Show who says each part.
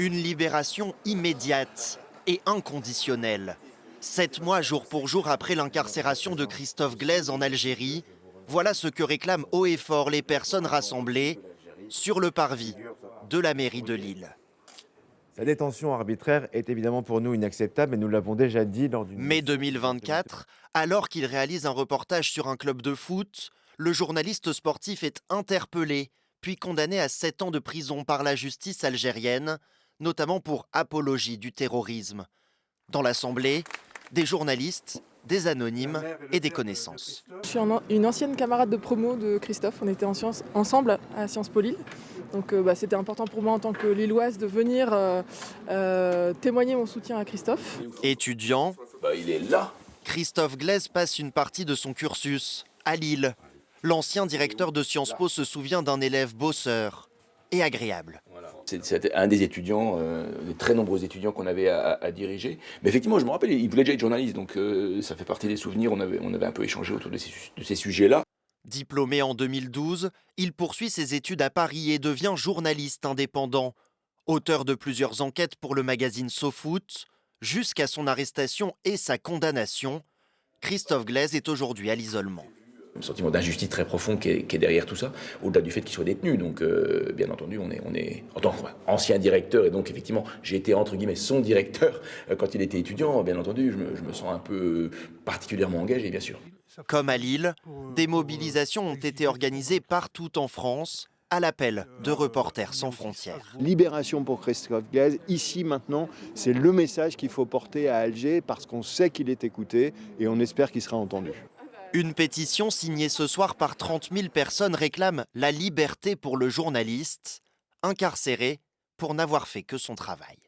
Speaker 1: Une libération immédiate et inconditionnelle. 7 mois jour pour jour après l'incarcération de Christophe Glaise en Algérie, voilà ce que réclament haut et fort les personnes rassemblées sur le parvis de la mairie de Lille.
Speaker 2: Sa détention arbitraire est évidemment pour nous inacceptable, mais nous l'avons déjà dit lors d'une
Speaker 1: Mai
Speaker 2: mission.
Speaker 1: 2024, alors qu'il réalise un reportage sur un club de foot, le journaliste sportif est interpellé, puis condamné à 7 ans de prison par la justice algérienne, notamment pour apologie du terrorisme. Dans l'Assemblée, des journalistes, des anonymes et des connaissances.
Speaker 3: Je suis une ancienne camarade de promo de Christophe, on était ensemble à Sciences Po Lille. Donc c'était important pour moi en tant que Lilloise de venir témoigner mon soutien à Christophe.
Speaker 1: Étudiant,
Speaker 4: Il est là.
Speaker 1: Christophe Glaise passe une partie de son cursus à Lille. L'ancien directeur de Sciences Po se souvient d'un élève bosseur et agréable.
Speaker 4: C'était un des étudiants, des très nombreux étudiants qu'on avait à diriger. Mais effectivement, je me rappelle, il voulait déjà être journaliste, donc ça fait partie des souvenirs. On avait un peu échangé autour de ces sujets-là.
Speaker 1: Diplômé en 2012, il poursuit ses études à Paris et devient journaliste indépendant. Auteur de plusieurs enquêtes pour le magazine SoFoot, jusqu'à son arrestation et sa condamnation, Christophe Glaise est aujourd'hui à l'isolement.
Speaker 4: Un sentiment d'injustice très profond qui est derrière tout ça, au-delà du fait qu'il soit détenu. Donc, bien entendu, on est en tant qu'ancien directeur, et donc effectivement, j'ai été entre guillemets son directeur quand il était étudiant. Bien entendu, je me sens un peu particulièrement engagé, bien sûr.
Speaker 1: Comme à Lille, des mobilisations ont été organisées partout en France à l'appel de Reporters sans frontières.
Speaker 5: Libération pour Christophe Glaise, ici maintenant, c'est le message qu'il faut porter à Alger parce qu'on sait qu'il est écouté et on espère qu'il sera entendu.
Speaker 1: Une pétition signée ce soir par 30 000 personnes réclame la liberté pour le journaliste, incarcéré pour n'avoir fait que son travail.